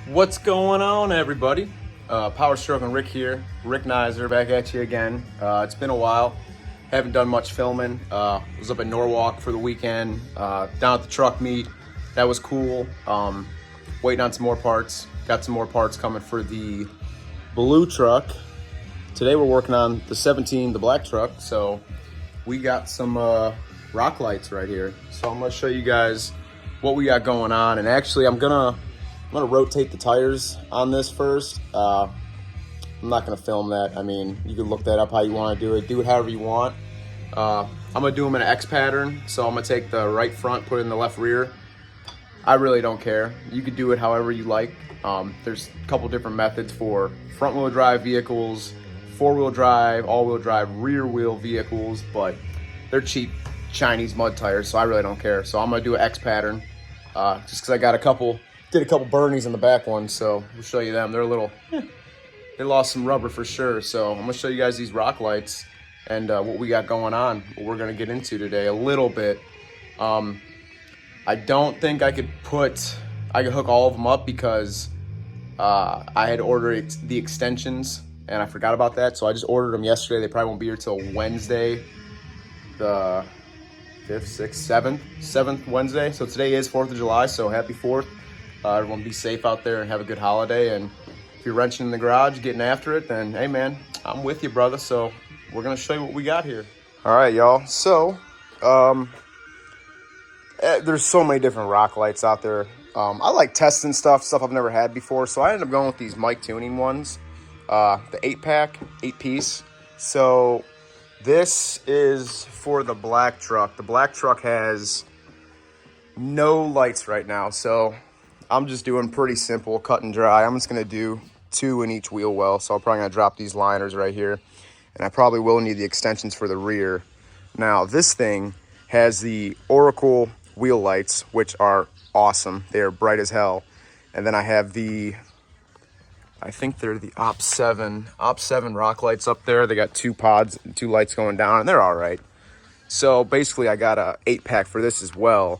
What's going on, everybody? Power Stroke and Rick here. Rick Nizer back at you again. It's been a while. Haven't done much filming. Was up at Norwalk for the weekend. Down at the truck meet. That was cool. Waiting on some more parts. Got some more parts coming for the blue truck. Today we're working on the 17, the black truck. So we got some rock lights right here. So I'm gonna show you guys what we got going on. And actually I'm gonna rotate the tires on this first. I'm not gonna film that. I mean, you can look that up how you wanna do it. Do it however you want. I'm gonna do them in an X pattern. So I'm gonna take the right front, put it in the left rear. I really don't care. You could do it however you like. There's a couple different methods for front wheel drive vehicles, 4-wheel drive, all-wheel drive, rear wheel vehicles, but they're cheap Chinese mud tires, so I really don't care. So I'm gonna do an X pattern, just because I got did a couple Bernies in the back one, so we'll show you them. They're a little, they lost some rubber for sure. So I'm gonna show you guys these rock lights and what we got going on, what we're gonna get into today a little bit. I don't think I could hook all of them up because I had ordered the extensions and I forgot about that. So I just ordered them yesterday. They probably won't be here till Wednesday, the 5th, 6th, 7th Wednesday. So today is 4th of July, so happy 4th. Everyone be safe out there and have a good holiday. And if you're wrenching in the garage, getting after it, then hey man, I'm with you, brother. So we're gonna show you what we got here. All right, y'all. So there's so many different rock lights out there. I like testing stuff I've never had before. So I ended up going with these MICTUNING ones, the 8-pack, 8-piece. So this is for the black truck. The black truck has no lights right now, so I'm just doing pretty simple, cut and dry. I'm just gonna do 2 in each wheel well, so I'm probably gonna drop these liners right here, and I probably will need the extensions for the rear. Now, this thing has the Oracle wheel lights, which are awesome. They are bright as hell. And then I have I think they're the Op 7 rock lights up there. They got 2 pods, 2 lights going down, and they're all right. So basically I got a 8-pack for this as well.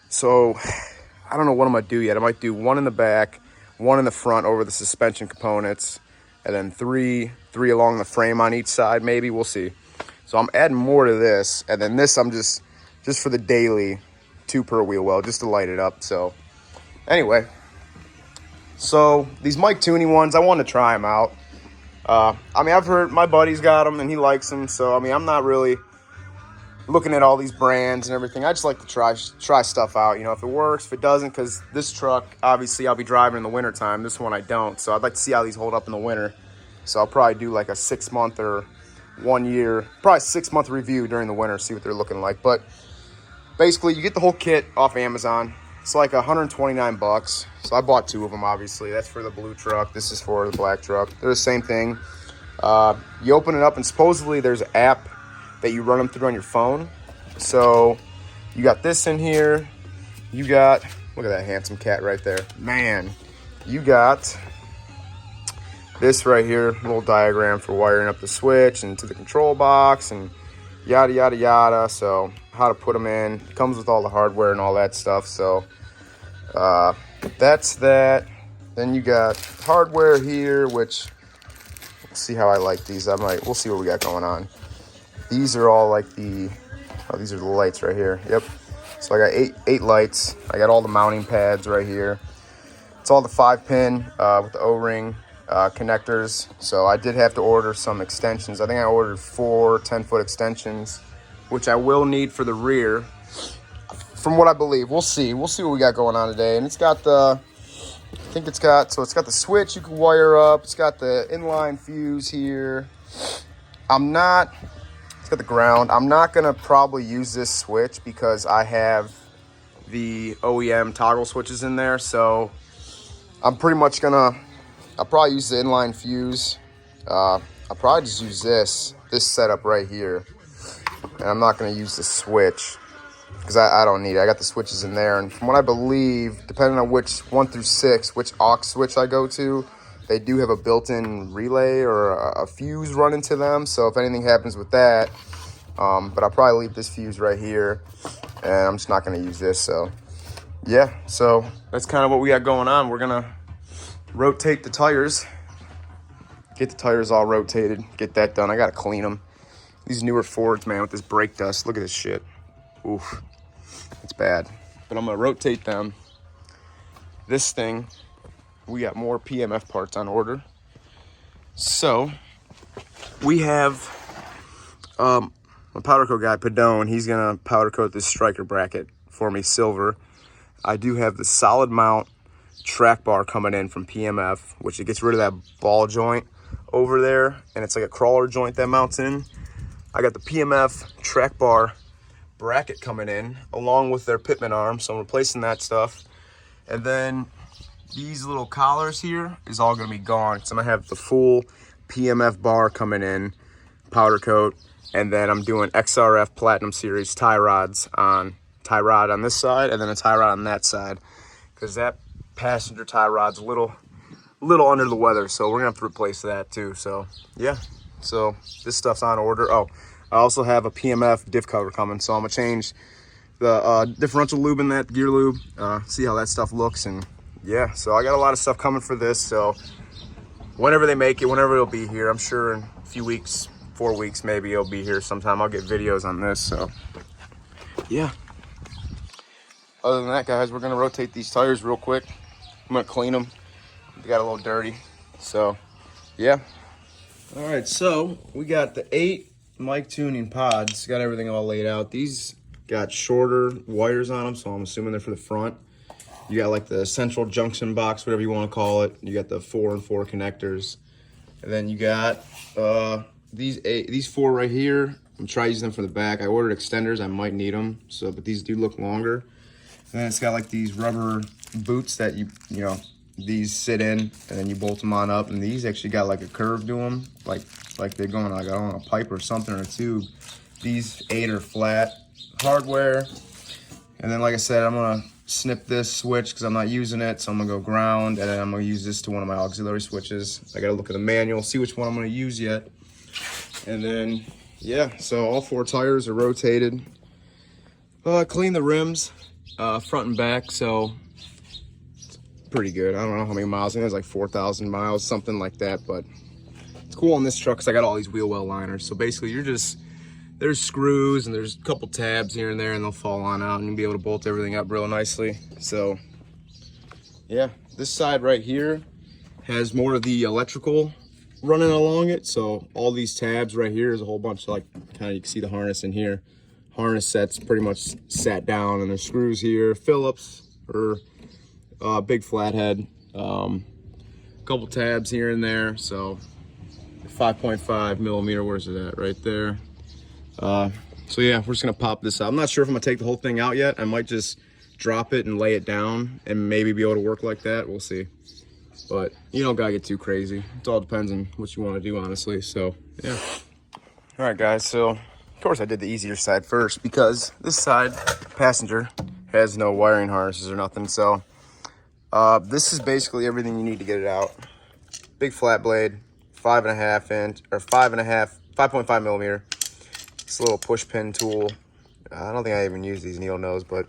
So I don't know what I'm gonna do yet. I might do 1 in the back, 1 in the front over the suspension components, and then 3 along the frame on each side, maybe. We'll see. So I'm adding more to this, and then this I'm just for the daily 2 per wheel well, just to light it up. So anyway, so these MICTUNING ones, I want to try them out. I mean, I've heard my buddy's got them and he likes them. So I mean, I'm not really looking at all these brands and everything. I just like to try stuff out, you know, if it works, if it doesn't, because this truck, obviously I'll be driving in the winter time. This one I don't. So I'd like to see how these hold up in the winter. So I'll probably do like a 6-month or 1 year, probably 6-month review during the winter, see what they're looking like. But basically you get the whole kit off Amazon. It's like 129 bucks. So I bought 2 of them, obviously. That's for the blue truck. This is for the black truck. They're the same thing. You open it up and supposedly there's an app that you run them through on your phone. So you got this in here. You got, look at that handsome cat right there. Man, you got this right here, little diagram for wiring up the switch and to the control box and yada, yada, yada. So how to put them in. It comes with all the hardware and all that stuff. So that's that. Then you got hardware here, which, let's see how I like these. We'll see what we got going on. These are all like these are the lights right here. Yep. So I got eight lights. I got all the mounting pads right here. It's all the 5-pin with the O-ring connectors. So I did have to order some extensions. I think I ordered 4 10-foot extensions, which I will need for the rear, from what I believe. We'll see what we got going on today. And it's got the the switch you can wire up. It's got the inline fuse here. It's got the ground. I'm not gonna probably use this switch because I have the OEM toggle switches in there. So I'm pretty much I'll probably use the inline fuse. I'll probably just use this setup right here. And I'm not gonna use the switch because I don't need it. I got the switches in there. And from what I believe, depending on which 1 through 6, which aux switch I go to, they do have a built-in relay or a fuse running to them. So if anything happens with that, but I'll probably leave this fuse right here, and I'm just not going to use this. So yeah, so that's kind of what we got going on. We're gonna rotate the tires. Get the tires all rotated. Get that done. I gotta clean them. These newer Fords, man, with this brake dust. Look at this shit. Oof, it's bad. But I'm gonna rotate them. This thing, we got more PMF parts on order. So we have my powder coat guy, Padone. He's gonna powder coat this striker bracket for me silver. I do have the solid mount track bar coming in from PMF, which it gets rid of that ball joint over there, and it's like a crawler joint that mounts in. I got the PMF track bar bracket coming in along with their pitman arm, so I'm replacing that stuff. And then these little collars here is all gonna be gone, so I'm gonna have the full PMF bar coming in, powder coat, and then I'm doing XRF Platinum Series tie rods on tie rod on this side and then a tie rod on that side, because that passenger tie rod's a little under the weather, so we're gonna have to replace that too. So yeah, so this stuff's on order. Oh, I also have a PMF diff cover coming, so I'm gonna change the differential lube in that, gear lube, see how that stuff looks. And yeah, so I got a lot of stuff coming for this, so whenever they make it, whenever it'll be here, I'm sure in a few weeks, 4 weeks maybe, it'll be here sometime. I'll get videos on this. So yeah, other than that, guys, we're gonna rotate these tires real quick. I'm gonna clean them. They got a little dirty, so yeah. All right, so we got the 8 mic tuning pods. Got everything all laid out. These got shorter wires on them, so I'm assuming they're for the front. You got like the central junction box, whatever you want to call it. You got the 4 and 4 connectors, and then you got these 4 right here. I'm trying using them for the back. I ordered extenders. I might need them, so but these do look longer. And then it's got like these rubber boots that you know, these sit in, and then you bolt them on up. And these actually got like a curve to them, like they're going like, I don't know, a pipe or something, or a tube. These 8 are flat hardware. And then, like I said, I'm gonna snip this switch because I'm not using it, so I'm gonna go ground, and then I'm gonna use this to one of my auxiliary switches. I gotta look at the manual, see which one I'm gonna use yet. And then yeah, so all 4 tires are rotated. Clean the rims, front and back, so it's pretty good. I don't know how many miles, I think it's like 4,000 miles, something like that. But it's cool on this truck because I got all these wheel well liners. So basically there's screws and there's a couple tabs here and there, and they'll fall on out, and you'll be able to bolt everything up real nicely. So yeah, this side right here has more of the electrical running along it. So all these tabs right here is a whole bunch of, like, kind of, you can see the harness in here. Harness set's pretty much sat down, and there's screws here, Phillips or big flathead, couple tabs here and there. So 5.5 millimeter, where's it at? Right there. So yeah, we're just gonna pop this out. I'm not sure if I'm gonna take the whole thing out yet. I might just drop it and lay it down and maybe be able to work like that. We'll see. But you don't gotta get too crazy. It all depends on what you want to do, honestly. So yeah. All right, guys. So of course I did the easier side first because this side, passenger, has no wiring harnesses or nothing. So this is basically everything you need to get it out. Big flat blade, 5.5 inch or 5.5 millimeter. This little push pin tool. I don't think I even use these needle nose, but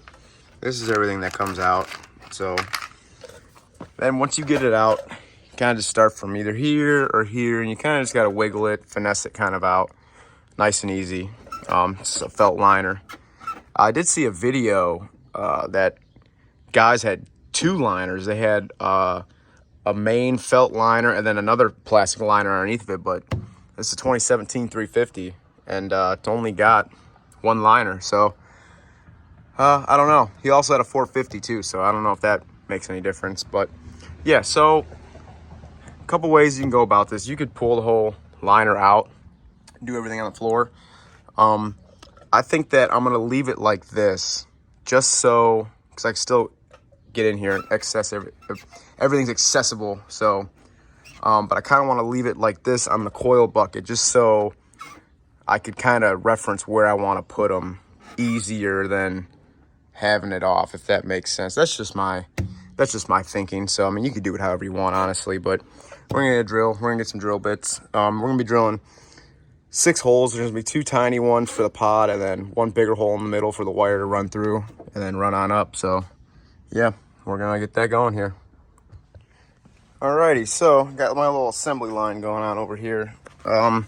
this is everything that comes out. So then once you get it out, you kind of just start from either here or here, and you kind of just got to wiggle it, finesse it kind of out, nice and easy. It's a felt liner. I did see a video that guys had 2 liners. They had a main felt liner and then another plastic liner underneath of it, but this is a 2017 350, and it's only got 1 liner. So I don't know. He also had a 450 too, so I don't know if that makes any difference. But yeah, so a couple ways you can go about this. You could pull the whole liner out, do everything on the floor. I think that I'm gonna leave it like this, just so, because I can still get in here and access everything's accessible. So but I kind of want to leave it like this on the coil bucket, just so I could kind of reference where I want to put them easier than having it off, if that makes sense. That's just my thinking. So I mean, you could do it however you want, honestly. But we're gonna get a drill. We're gonna get some drill bits. We're gonna be drilling 6 holes. There's gonna be 2 tiny ones for the pod, and then 1 bigger hole in the middle for the wire to run through, and then run on up. So yeah, we're gonna get that going here. Alrighty, so got my little assembly line going on over here. I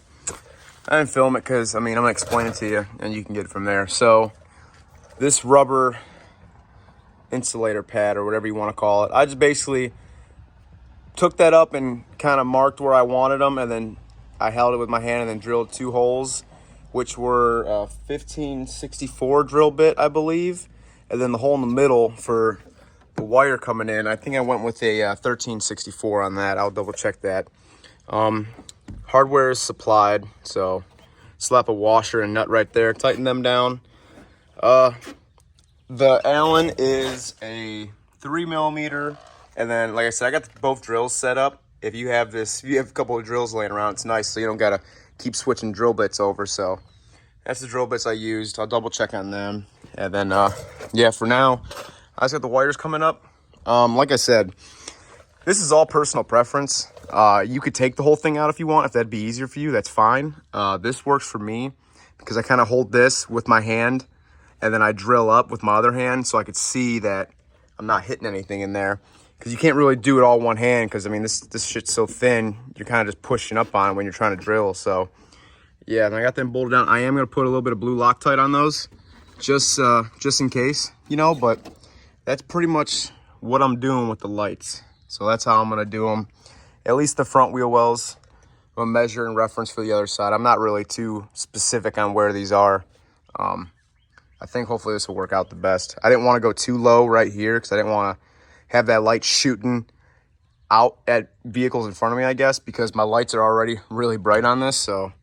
didn't film it because, I mean, I'm going to explain it to you and you can get it from there. So this rubber insulator pad or whatever you want to call it, I just basically took that up and kind of marked where I wanted them, and then I held it with my hand and then drilled 2 holes, which were 1564 drill bit, I believe. And then the hole in the middle for the wire coming in, I think I went with a 1364 on that. I'll double check that. Hardware is supplied, so slap a washer and nut right there, tighten them down. The Allen is a 3mm, and then like I said, I got both drills set up. If you have a couple of drills laying around, it's nice, so you don't gotta keep switching drill bits over. So that's the drill bits I used. I'll double check on them, and then yeah, for now I just got the wires coming up. Like I said, this is all personal preference. You could take the whole thing out if you want. If that'd be easier for you, that's fine. This works for me because I kind of hold this with my hand and then I drill up with my other hand so I could see that I'm not hitting anything in there. Because you can't really do it all one hand because, I mean, this shit's so thin, you're kind of just pushing up on it when you're trying to drill. So, yeah, and I got them bolted down. I am going to put a little bit of blue Loctite on those just in case, you know, but that's pretty much what I'm doing with the lights. So that's how I'm going to do them. At least the front wheel wells, I'm going to measure and reference for the other side. I'm not really too specific on where these are. I think hopefully this will work out the best. I didn't want to go too low right here because I didn't want to have that light shooting out at vehicles in front of me, I guess, because my lights are already really bright on this. So,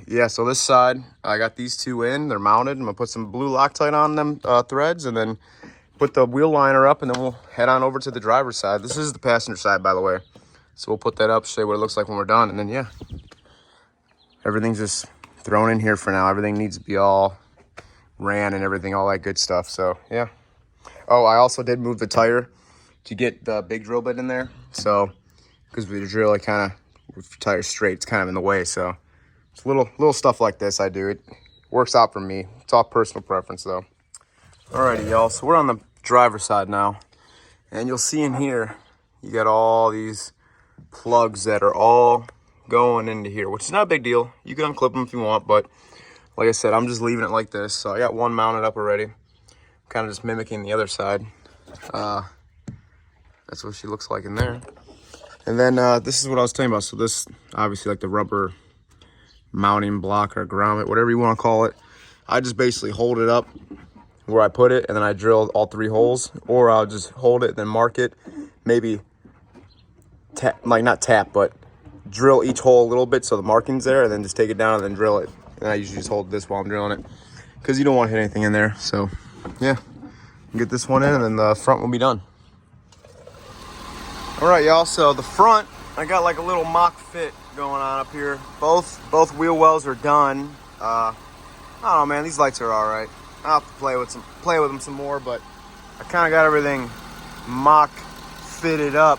yeah, so this side, I got these 2 in. They're mounted. I'm going to put some blue Loctite on them threads and then put the wheel liner up, and then we'll head on over to the driver's side. This is the passenger side, by the way. So we'll put that up, show you what it looks like when we're done, and then, yeah, everything's just thrown in here for now. Everything needs to be all ran and everything, all that good stuff. So, yeah. Oh, I also did move the tire to get the big drill bit in there. So, because with the drill, I kind of, with the tire straight, it's kind of in the way. So, it's little stuff like this I do. It works out for me. It's all personal preference, though. Alrighty, y'all. So, we're on the driver's side now. And you'll see in here, you got all these plugs that are all going into here, which is not a big deal. You can unclip them if you want, but like I said, I'm just leaving it like this. So I got one mounted up already. Kind of just mimicking the other side. That's what she looks like in there. And then this is what I was talking about. So this, obviously, like the rubber mounting block or grommet, whatever you want to call it. I just basically hold it up where I put it, and then I drill all 3 holes. Or I'll just hold it, then mark it. Maybe tap, like not tap, but drill each hole a little bit so the marking's there, and then just take it down and then drill it. And I usually just hold this while I'm drilling it because you don't want to hit anything in there. So, yeah, get this one in, and then the front will be done. All right, y'all. So the front, I got like a little mock fit going on up here. Both wheel wells are done. I don't know, man. These lights are all right. I'll have to play with them some more, but I kind of got everything mock fitted up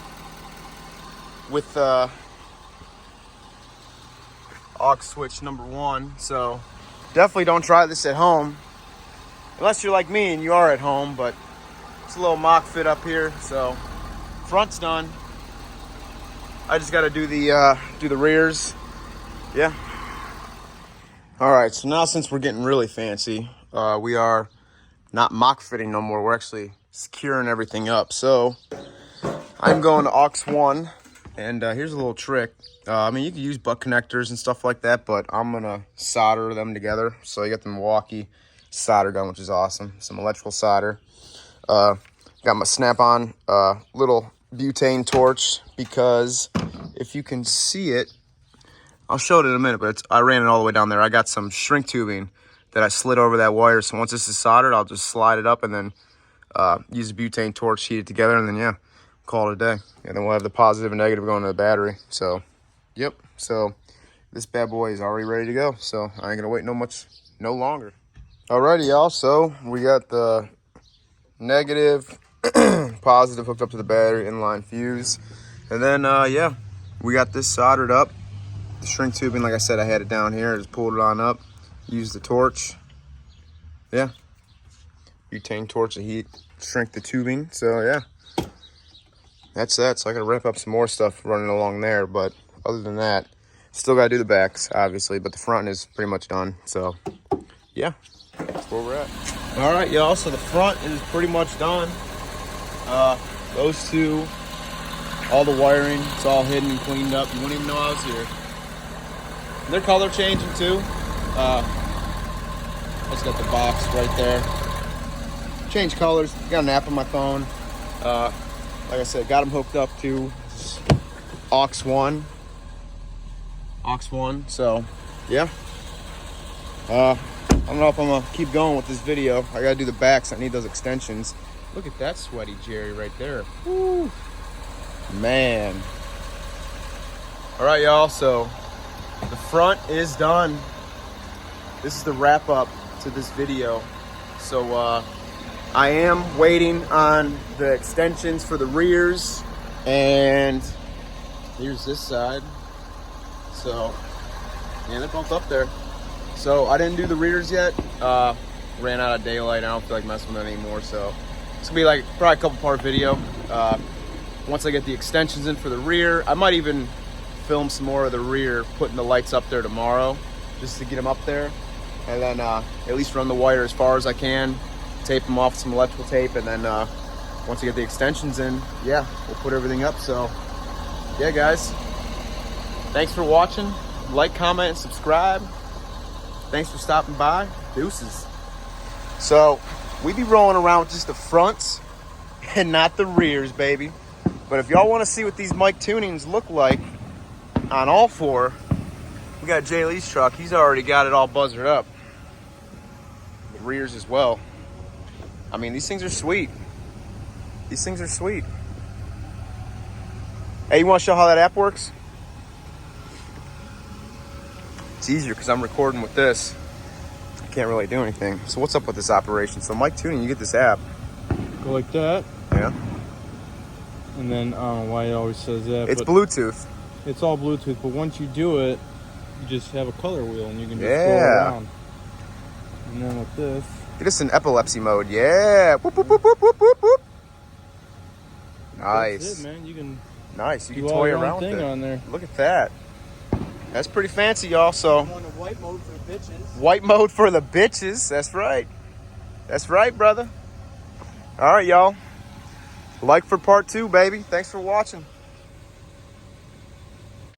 with aux switch number 1. So definitely don't try this at home unless you're like me and you are at home, but it's a little mock fit up here. So front's done. I just got to do the rears. Yeah. All right, so now since we're getting really fancy, we are not mock fitting no more. We're actually securing everything up. So I'm going to aux 1. And here's a little trick. I mean, you can use butt connectors and stuff like that, but I'm going to solder them together. So you got the Milwaukee solder gun, which is awesome. Some electrical solder. Got my snap-on little butane torch because if you can see it, I'll show it in a minute, but I ran it all the way down there. I got some shrink tubing that I slid over that wire. So once this is soldered, I'll just slide it up and then use a butane torch, heat it together, and then, yeah, call it a day. And then we'll have the positive and negative going to the battery. So, yep. So this bad boy is already ready to go. So I ain't gonna wait no longer. Alrighty, y'all. So we got the negative, positive hooked up to the battery, inline fuse. And then, yeah, we got this soldered up. The shrink tubing, like I said, I had it down here. I just pulled it on up. Used the torch. Yeah. Butane torch to heat, shrink the tubing. So, yeah. that's that. So I gotta wrap up some more stuff running along there, but other than that, still gotta do the backs, obviously, but the front is pretty much done. So yeah, that's where we're at. All right, y'all, so the front is pretty much done. Those two, all the wiring, it's all hidden and cleaned up. You wouldn't even know I was here. And they're color changing too. I just got the box right there. Change colors, got an app on my phone. Like I said, got them hooked up to aux 1. So yeah. I don't know if I'm gonna keep going with this video. I gotta do the backs. I need those extensions. Look at that sweaty Jerry right there. Woo. Man. All right, y'all, so the front is done. This is the wrap up to this video. So I am waiting on the extensions for the rears, and here's this side. So yeah, they're both up there. So I didn't do the rears yet. Ran out of daylight. I don't feel like messing with it anymore. So it's gonna be like probably a couple part video. Once I get the extensions in for the rear, I might even film some more of the rear, putting the lights up there tomorrow, just to get them up there, and then at least run the wire as far as I can, tape them off with some electrical tape, and then once I get the extensions in, yeah, we'll put everything up. So yeah, guys, thanks for watching. Like, comment, and subscribe. Thanks for stopping by. Deuces. So we be rolling around with just the fronts and not the rears, baby. But if y'all want to see what these MICTUNINGs look like on all four, we got Jay Lee's truck. He's already got it all buzzed up. The rears as well. I mean, these things are sweet. These things are sweet. Hey, you want to show how that app works? It's easier because I'm recording with this. I can't really do anything. So what's up with this operation? So MICTUNING, you get this app. Go like that. Yeah. And then, I don't know why it always says that. It's Bluetooth. It's all Bluetooth, but once you do it, you just have a color wheel and you can just go Yeah. around. And then with this. Get us in epilepsy mode. Yeah. Whoop, whoop, whoop, whoop, whoop, whoop. Nice. That's it, man. You can Nice. You do can all toy your own around with thing it. on there. Look at that. That's pretty fancy, y'all. So I'm on the white mode for the bitches. white mode for the bitches. That's right. That's right, brother. All right, y'all. Like for part 2, baby. Thanks for watching.